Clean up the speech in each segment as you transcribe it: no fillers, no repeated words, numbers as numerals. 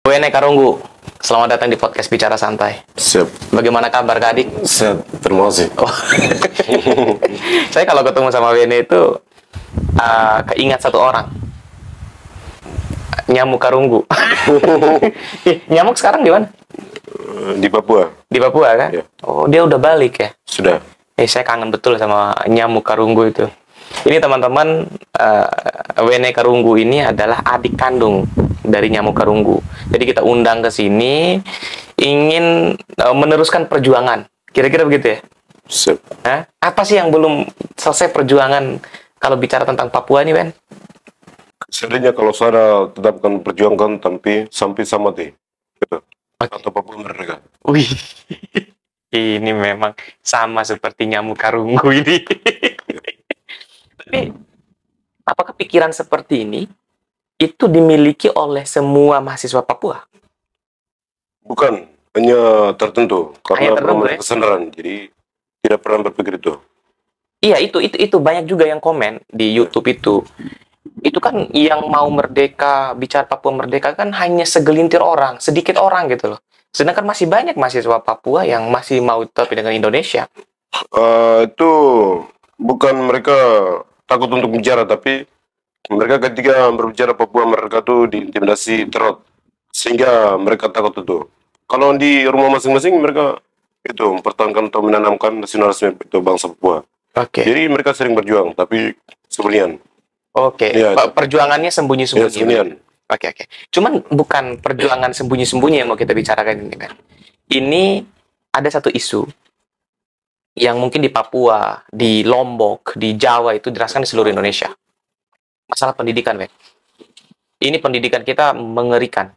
Wene Karunggu, selamat datang di podcast Bicara Santai. Siap, Bagaimana kabar Kak Adik? siap, terima kasih. Oh. Saya kalau ketemu sama Wene itu keingat satu orang. Nyamuk Karunggu. Nyamuk sekarang di mana? Di Papua, Di Papua kan? Iya. Oh, dia udah balik ya? sudah. Saya kangen betul sama Nyamuk Karunggu itu. Ini teman-teman, Wene Karunggu ini adalah adik kandung dari Nyamuk Karunggu. Jadi kita undang ke sini ingin meneruskan perjuangan. Kira-kira begitu ya? Siap. Hah? Apa sih yang belum selesai perjuangan kalau bicara tentang Papua ini, Ben? Seandainya kalau saya tetap akan perjuangkan sampai sama mati. Gitu. Atau Papua merdeka. Wih, ini memang sama seperti Nyamuk Karunggu ini. Tapi, apakah pikiran seperti ini itu dimiliki oleh semua mahasiswa Papua? Bukan, hanya tertentu. Karena Hanya tertentu, belum ya? ada kesadaran, jadi tidak pernah berpikir itu. Iya, itu banyak juga yang komen di YouTube itu. Itu kan yang mau merdeka, bicara Papua merdeka kan hanya segelintir orang, sedikit orang gitu loh. Sedangkan masih banyak mahasiswa Papua yang masih mau tetap dengan Indonesia. Itu bukan mereka takut untuk bicara, tapi mereka ketika berbicara Papua mereka tuh diintimidasi teror, sehingga mereka takut itu. Kalau di rumah masing-masing mereka itu mempertahankan atau menanamkan nasionalisme itu bangsa Papua. Oke. Jadi mereka sering berjuang, tapi sembunyian. Oke. Iya. Perjuangannya Ya, sembunyi-sembunyi. sembunyian. Oke. Cuman bukan perjuangan sembunyi-sembunyi yang mau kita bicarakan ini kan. Ini ada satu isu yang mungkin di Papua, di Lombok, di Jawa itu dirasakan di seluruh Indonesia. Masalah pendidikan, Ben. Ini pendidikan kita mengerikan.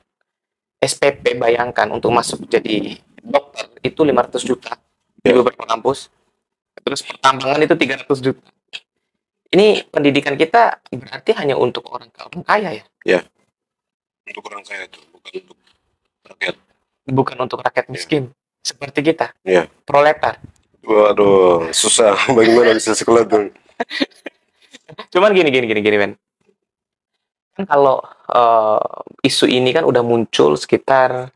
SPP bayangkan untuk masuk jadi dokter itu 500 juta di Ya. beberapa kampus. Terus pertambangan itu 300 juta. Ini pendidikan kita berarti hanya untuk orang kaya ya? Ya. Untuk orang kaya itu, bukan untuk rakyat. Bukan untuk rakyat miskin seperti kita, Ya. proletar. Waduh, susah. Bagaimana bisa sekolah tuh? Cuman gini, Ben. Kan kalau isu ini kan udah muncul sekitar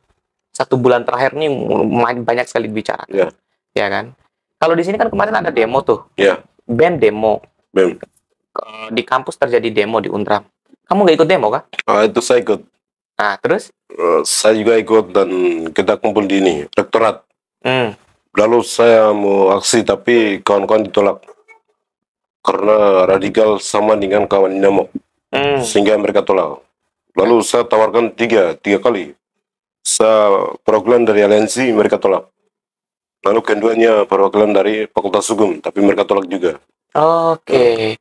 1 bulan terakhir nih banyak sekali dibicarakan. Ya. Ya kan? Kalau di sini kan kemarin ada demo tuh. Ya. Ben demo. Bem. Di kampus terjadi demo di Unram. Kamu nggak ikut demo kah? Itu saya ikut. Nah, terus? Saya juga ikut dan kita kumpul di ini, rektorat. Lalu saya mau aksi tapi kawan-kawan ditolak karena radikal sama dengan kawan Dinamo, sehingga mereka tolak. Lalu saya tawarkan tiga kali. Saya perwakilan dari aliansi, mereka tolak. Lalu keduanya perwakilan dari Fakultas Hukum, tapi mereka tolak juga. Oke.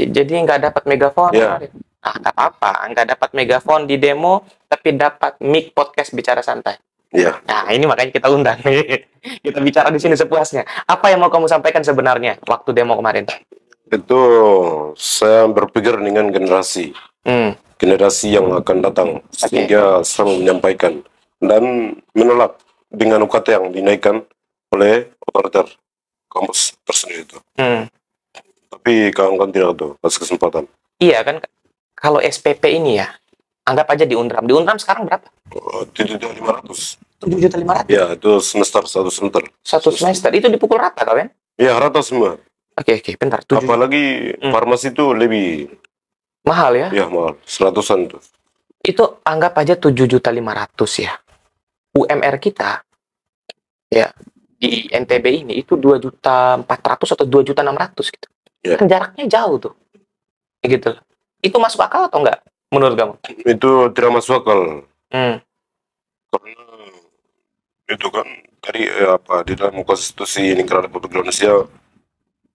Jadi nggak dapat megafon Ya. kemarin. Nggak apa-apa. Nggak dapat megafon di demo, tapi dapat mic podcast Bicara Santai. Ya, Nah, ini makanya kita undang. Kita bicara di sini sepuasnya. Apa yang mau kamu sampaikan sebenarnya waktu demo kemarin? itu saya berpikir dengan generasi yang akan datang, sehingga saya mau menyampaikan dan menolak dengan UKT yang dinaikkan oleh otoriter kampus tersendiri itu. Tapi kawan-kawan tidak tuh kasih kesempatan. Iya kan, kalau SPP ini ya, anggap aja di Unram. Di Unram sekarang berapa? 7.500. 7.500.000. Ya, itu satu semester. Satu semester. Itu dipukul rata, kan? Ya, rata semua. Oke, bentar. Apalagi farmasi itu lebih mahal ya? ya mahal, 100-an tuh. Itu anggap aja 7.500.000 ya. UMR kita ya di NTB ini itu 2.400.000 atau 2.600.000 gitu. Ya. Kan jaraknya jauh tuh. Gitu. Itu masuk akal atau enggak menurut kamu? Itu tidak masuk akal. Karena itu kan dari di dalam konstitusi negara Republik Indonesia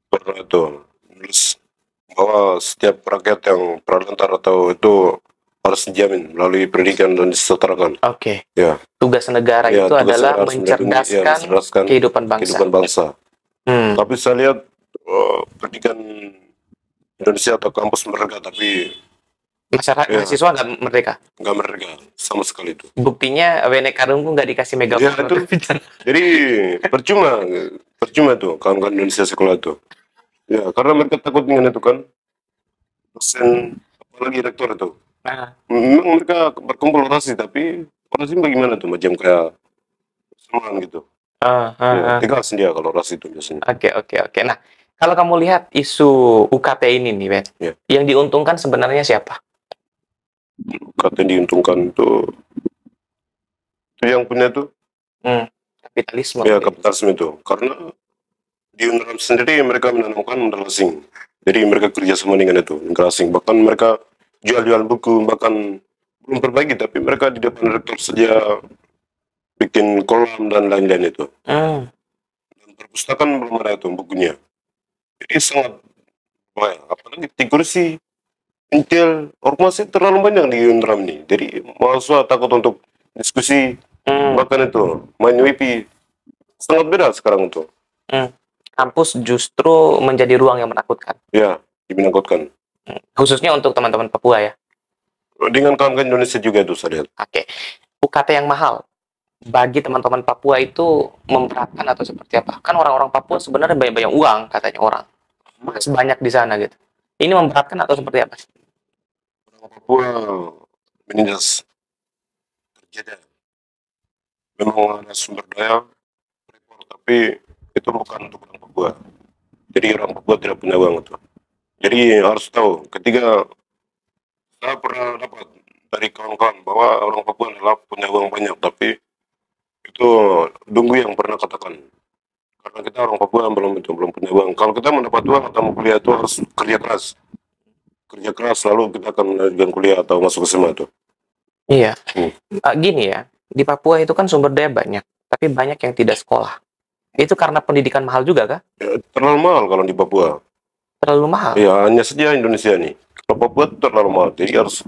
pernah itu menulis bahwa setiap rakyat yang pralantar atau itu harus dijamin melalui pendidikan dan disejahterakan. Oke. Ya. Tugas negara Ya, itu tugas adalah negara harus mencerdaskan kehidupan bangsa. Tapi saya lihat pendidikan Indonesia atau kampus merdeka, tapi mahasiswa nggak merdeka. nggak merdeka sama sekali itu. Buktinya Wene Karunggu nggak dikasih megafon. Ya, itu. Jadi percuma tuh kawan-kawan Indonesia sekolah itu. Ya, karena mereka takut dengan itu kan. Dosen apalagi rektor itu Nah, Memang mereka berkumpul orasi, tapi orasi bagaimana tuh? Macam kayak semangat gitu. ah, ah, Ya, ah. tegas dia kalau orasi itu biasanya. Oke, oke, oke. Nah, kalau kamu lihat isu UKT ini nih, Ben, Ya, yang diuntungkan sebenarnya siapa? kata diuntungkan itu yang punya tuh, Hmm, kapitalisme ya mungkin. kapitalisme itu. Karena di UNRWA sendiri mereka menanamkan modal asing. Jadi mereka kerja sama dengan itu, negara asing. Bahkan mereka jual-jual buku, bahkan belum perbaiki, tapi mereka di depan rektor saja bikin kolam dan lain-lain itu. Hmm, Dan perpustakaan belum ada itu bukunya. Jadi sangat banyak. Apalagi di kursi Intel, ormasnya terlalu banyak di UNRWA ini. Jadi mahasiswa takut untuk diskusi, hmm, bahkan itu main WiFi. Sangat beda sekarang itu. hmm. Kampus justru menjadi ruang yang menakutkan. Ya, dimenangkutkan. Khususnya untuk teman-teman Papua ya. Dengan kawan-kawan Indonesia juga itu saya lihat. Oke. UKT yang mahal bagi teman-teman Papua itu memberatkan atau seperti apa? Kan orang-orang Papua sebenarnya banyak-banyak uang katanya orang. Mas banyak di sana gitu. Ini memberatkan atau seperti apa sih? Orang Papua menindas kerjanya. Memang ada sumber daya, tapi itu bukan untuk orang Papua. Jadi orang Papua tidak punya uang itu. Jadi harus tahu, ketika saya pernah dapat dari kawan-kawan bahwa orang Papua adalah punya uang banyak, tapi itu Dunggu yang pernah katakan. Karena kita orang Papua belum punya uang. Kalau kita mendapat uang atau mau kuliah itu harus kerja keras. Kerja keras lalu kita akan melanjutkan kuliah atau masuk ke SMA itu. Iya. Hmm. Gini ya, di Papua itu kan sumber daya banyak, tapi banyak yang tidak sekolah. Itu karena pendidikan mahal juga kah? Ya, terlalu mahal kalau di Papua. Terlalu mahal. Ya hanya saja Indonesia nih. Kalau Papua itu terlalu mahal. Jadi harus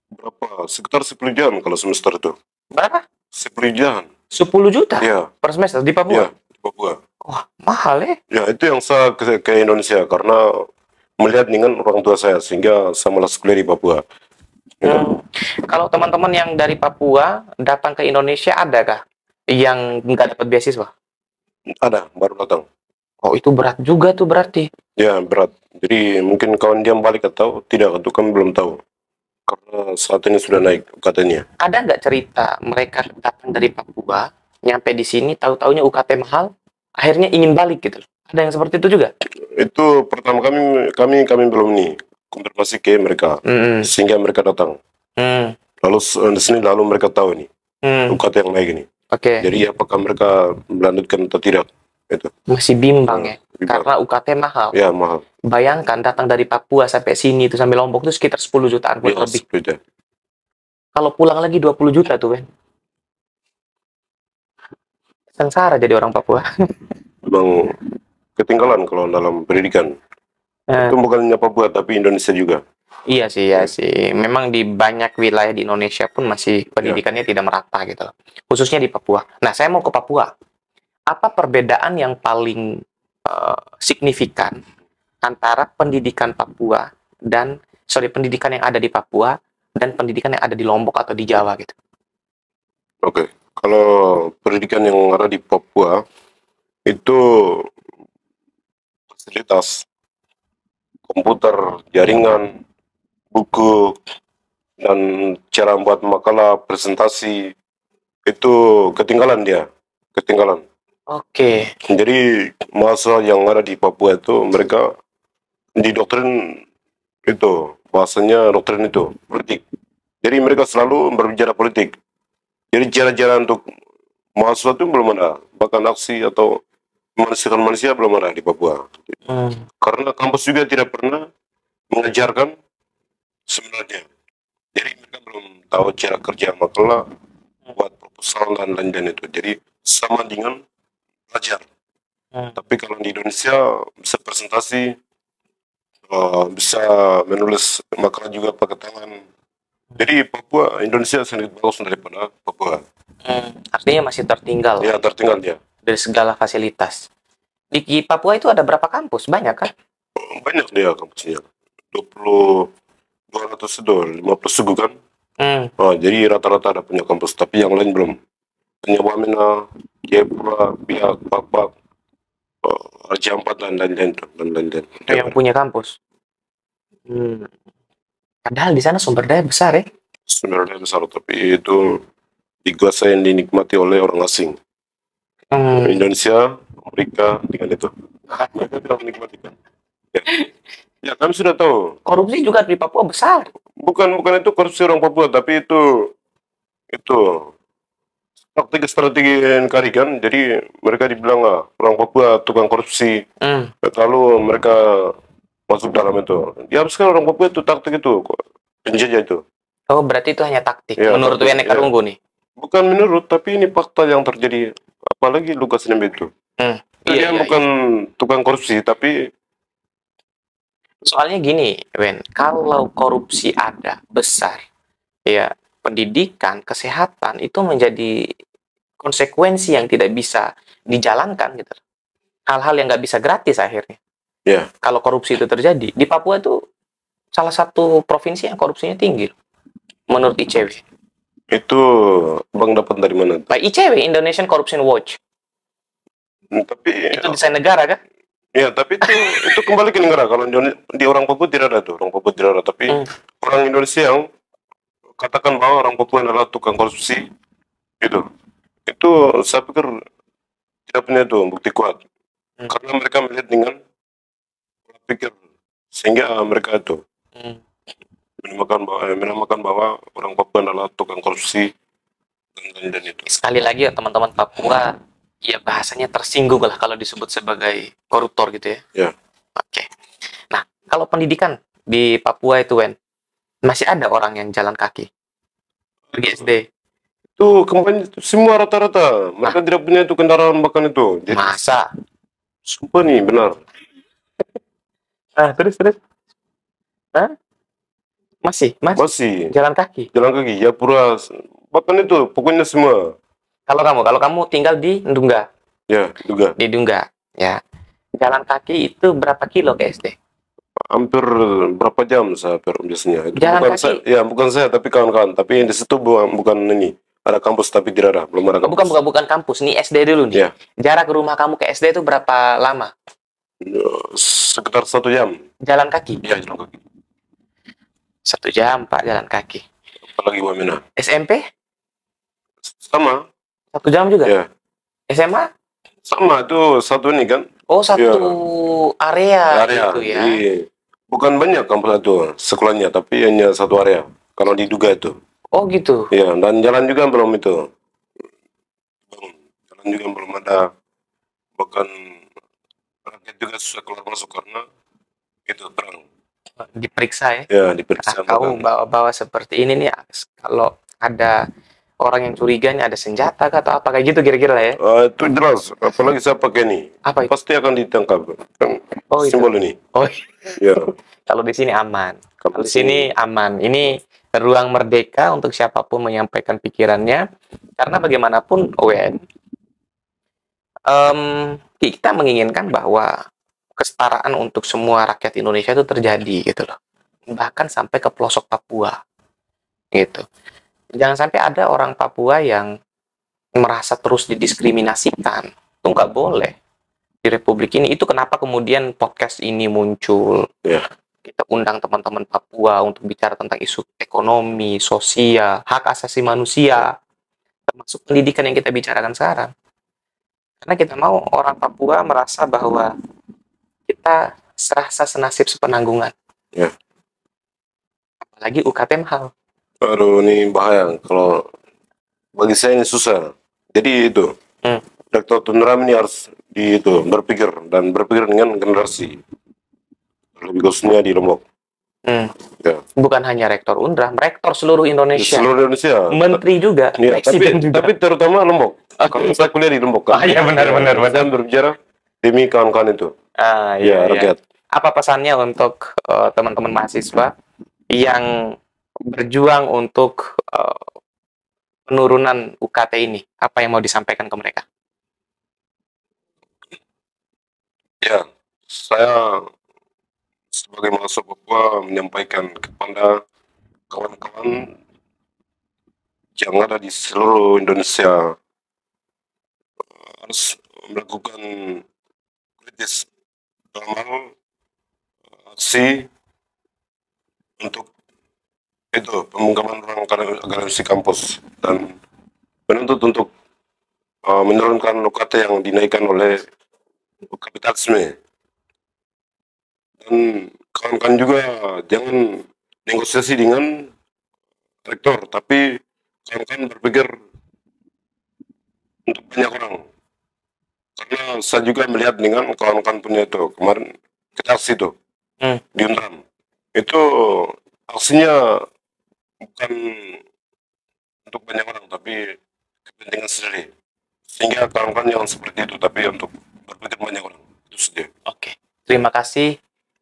berapa? Sekitar 10 jam kalau semester itu. Berapa? 10 jam. 10 juta Ya, per semester di Papua. ya di Papua. Wah, mahal ya. Ya itu yang saya ke Indonesia karena melihat dengan orang tua saya sehingga saya malas kuliah di Papua. Ya, Hmm. Kalau teman-teman yang dari Papua datang ke Indonesia, adakah yang nggak dapat beasiswa? ada baru datang. Oh, itu berat juga tuh berarti. Ya berat. Jadi mungkin kawan dia balik atau tidak itu kami belum tahu. Karena saat ini sudah naik katanya. Ada nggak cerita mereka datang dari Papua, nyampe di sini, tahu-taunya UKT mahal, akhirnya ingin balik gitu? Ada yang seperti itu juga? Itu pertama kami belum nih konfirmasi ke mereka Hmm, sehingga mereka datang. hmm, Lalu di sini lalu mereka tahu nih hmm. UKT yang naik ini. Oke, Jadi apakah mereka melanjutkan atau tidak? Itu. masih bimbang ya, Bimbang. karena UKT mahal. Ya mahal. Bayangkan datang dari Papua sampai sini itu sampai Lombok itu sekitar 10 jutaan pun Ya lebih. sepeda. Kalau pulang lagi 20 juta tuh, Ben. Sengsara jadi orang Papua. Memang ketinggalan kalau dalam pendidikan. Eh, Itu bukan hanya Papua tapi Indonesia juga. iya sih, ya sih. Memang di banyak wilayah di Indonesia pun masih pendidikannya tidak merata gitu loh. Khususnya di Papua. Nah, saya mau ke Papua. Apa perbedaan yang paling signifikan antara pendidikan Papua dan pendidikan yang ada di Papua dan pendidikan yang ada di Lombok atau di Jawa gitu? Oke. Kalau pendidikan yang ada di Papua itu fasilitas komputer, jaringan, buku, dan cara membuat makalah, presentasi itu ketinggalan dia. Ketinggalan. Oke. Jadi masa yang ada di Papua itu mereka di doktrin itu bahasanya doktrin itu politik. Jadi mereka selalu berbicara politik. Jadi cara-cara untuk mahasiswa itu belum ada, bahkan aksi atau memanusiakan manusia belum ada di Papua. Hmm. Karena kampus juga tidak pernah mengajarkan sebenarnya. Jadi mereka belum tahu cara kerja makalah, buat proposal dan lain-lain itu. Jadi sama dengan belajar. Hmm. Tapi kalau di Indonesia bisa presentasi, bisa menulis makalah juga pakai tangan. Jadi Papua Indonesia sangat bagus daripada Papua. Artinya masih tertinggal Ya tertinggal dia. dari segala fasilitas. Di Papua itu ada berapa kampus? Banyak kan? Banyak dia kampusnya. 20 200 itu 50 suku kan. Jadi rata-rata ada punya kampus, tapi yang lain belum. Hanya Wamena, Jayapura, Biak, Pakpak, Raja Ampat dan lain-lain. Yang punya kampus. Padahal di sana sumber daya besar ya. Sebenarnya besar, tapi itu dikuasai yang dinikmati oleh orang asing. Indonesia, Amerika dengan itu. Mereka tidak menikmati kan. Ya. Ya, kami sudah tahu. Korupsi juga di Papua besar. Bukan itu korupsi orang Papua, tapi itu praktik strategi NKRI kan. Jadi mereka dibilang orang Papua tukang korupsi. Lalu mereka masuk dalam itu. Dihabiskan orang Papua itu taktik itu, penjajah itu. Oh, berarti itu hanya taktik. Ya, menurut Wene Karunggu nih. Bukan menurut, tapi ini fakta yang terjadi. Apalagi Lukas NMB itu. Dia bukan tukang korupsi, tapi soalnya gini, Wen, kalau korupsi ada besar, ya pendidikan, kesehatan itu menjadi konsekuensi yang tidak bisa dijalankan gitu. Hal-hal yang nggak bisa gratis akhirnya. Ya. Kalau korupsi itu terjadi di Papua itu salah satu provinsi yang korupsinya tinggi, menurut ICW. Itu Bang dapat dari mana? Nah, ICW, Indonesian Corruption Watch. Tapi itu desain negara kan? Ya, tapi itu kembali ke negara. Kalau di orang Papua tidak ada tuh, orang Papua tidak ada. Tapi orang Indonesia yang katakan bahwa orang Papua adalah tukang korupsi, itu saya pikir tidak punya itu bukti kuat. Karena mereka melihat dengan pikir, sehingga mereka itu menamakan bahwa orang Papua adalah tukang korupsi dan itu. Sekali lagi ya teman-teman Papua, ya bahasanya tersinggung lah kalau disebut sebagai koruptor gitu ya. Ya. Oke. Nah, kalau pendidikan di Papua itu, Wen, masih ada orang yang jalan kaki pergi SD. Itu kemarin semua rata-rata mereka tidak punya itu kendaraan bahkan itu. Jadi, masa? Sumpah nih benar. Terus. Hah? Masih jalan kaki. Ya pura bahkan itu pokoknya semua. Kalau kamu tinggal di Ndungga. Ya, Ndungga. Di Ndungga, ya. Jalan kaki itu berapa kilo ke SD? Hampir berapa jam saya biasanya. Itu jalan bukan kaki? Bukan saya tapi kawan-kawan. Tapi di situ bukan ini. Ada kampus tapi tidak ada, belum ada kampus. Bukan kampus, nih SD dulu nih. Ya. Jarak rumah kamu ke SD itu berapa lama? Sekitar 1 jam. Jalan kaki? Iya, jalan kaki. 1 jam, Pak, jalan kaki. Apalagi Wamena. SMP? Sama. 1 jam juga? Ya. SMA? Sama, itu satu ini kan. Oh, satu area gitu ya. Jadi, bukan banyak kampus itu sekolahnya, tapi hanya satu area. Kalau diduga itu. Oh gitu. Ya, dan jalan juga belum itu. Jalan juga belum ada. Bahkan rakyat juga susah keluar masuk karena itu perang. Diperiksa ya? Ya, diperiksa. Kamu bawa-bawa seperti ini nih, kalau ada orang yang curiganya ada senjata atau apa kayak gitu kira-kira ya? Itu jelas. Apalagi saya pakai ini. Apa itu? Pasti akan ditangkap. Oh, simbol ini. Oh. Ya. Kalau di sini aman. Kalau di sini aman. Ini ruang merdeka untuk siapapun menyampaikan pikirannya. Karena bagaimanapun, kita menginginkan bahwa kesetaraan untuk semua rakyat Indonesia itu terjadi gitu loh. Bahkan sampai ke pelosok Papua. Gitu. Jangan sampai ada orang Papua yang merasa terus didiskriminasikan. Itu nggak boleh di Republik ini. Itu kenapa kemudian podcast ini muncul. Ya. Kita undang teman-teman Papua untuk bicara tentang isu ekonomi, sosial, hak asasi manusia, termasuk pendidikan yang kita bicarakan sekarang. Karena kita mau orang Papua merasa bahwa kita serasa senasib sepenanggungan. Ya. Apalagi UKT mahal. Aduh, ini bahaya. Kalau bagi saya ini susah. Jadi itu, Rektor Tunram ini harus berpikir dengan generasi. Lebih khususnya di Lombok. Ya. Bukan hanya Rektor UNRAM, Rektor seluruh Indonesia. Seluruh Indonesia. Menteri juga, ya, tapi terutama Lombok. Kalau saya kuliah di Lombok kan. Iya benar. Saya berbicara demi kawan-kawan itu. Iya. Rakyat. Apa pesannya untuk teman-teman mahasiswa yang berjuang untuk penurunan UKT ini? Apa yang mau disampaikan ke mereka? Ya, saya sebagai mahasiswa Papua menyampaikan kepada kawan-kawan yang ada di seluruh Indonesia harus melakukan kritis dalam hal aksi untuk itu pemungkaman orang akademisi kampus dan menuntut untuk menurunkan UKT yang dinaikkan oleh kapitalisme. Dan kawan-kawan juga jangan negosiasi dengan rektor, tapi kawan-kawan berpikir untuk banyak orang. Karena saya juga melihat dengan kawan-kawan punya itu kemarin kita aksi itu di Untram. Itu aksinya bukan untuk banyak orang, tapi kepentingan sendiri. Sehingga kawan-kawan yang seperti itu, tapi untuk berpikir banyak orang. Itu saja. Oke. Terima kasih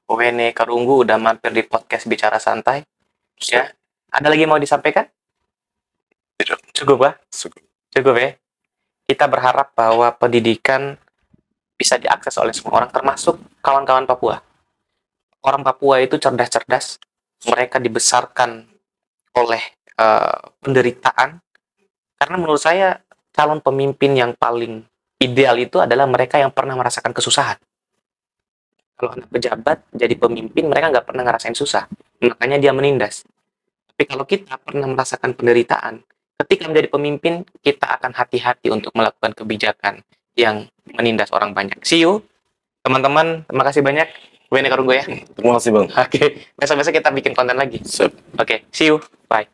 Wene Karunggu udah mampir di podcast Bicara Santai. Ya. Ada lagi mau disampaikan? Tidak. Cukup, Pak? Cukup. Cukup ya. Kita berharap bahwa pendidikan bisa diakses oleh semua orang, termasuk kawan-kawan Papua. Orang Papua itu cerdas-cerdas. Mereka dibesarkan oleh penderitaan. Karena menurut saya, calon pemimpin yang paling ideal itu adalah mereka yang pernah merasakan kesusahan. Kalau anak pejabat jadi pemimpin, mereka nggak pernah ngerasain susah. Makanya dia menindas. Tapi kalau kita pernah merasakan penderitaan, ketika menjadi pemimpin, kita akan hati-hati untuk melakukan kebijakan yang menindas orang banyak. See you, teman-teman. Terima kasih banyak. Wene Karunggo ya. Terima kasih, Bang. Oke, besok-besok kita bikin konten lagi. Siap. Oke, see you. Bye.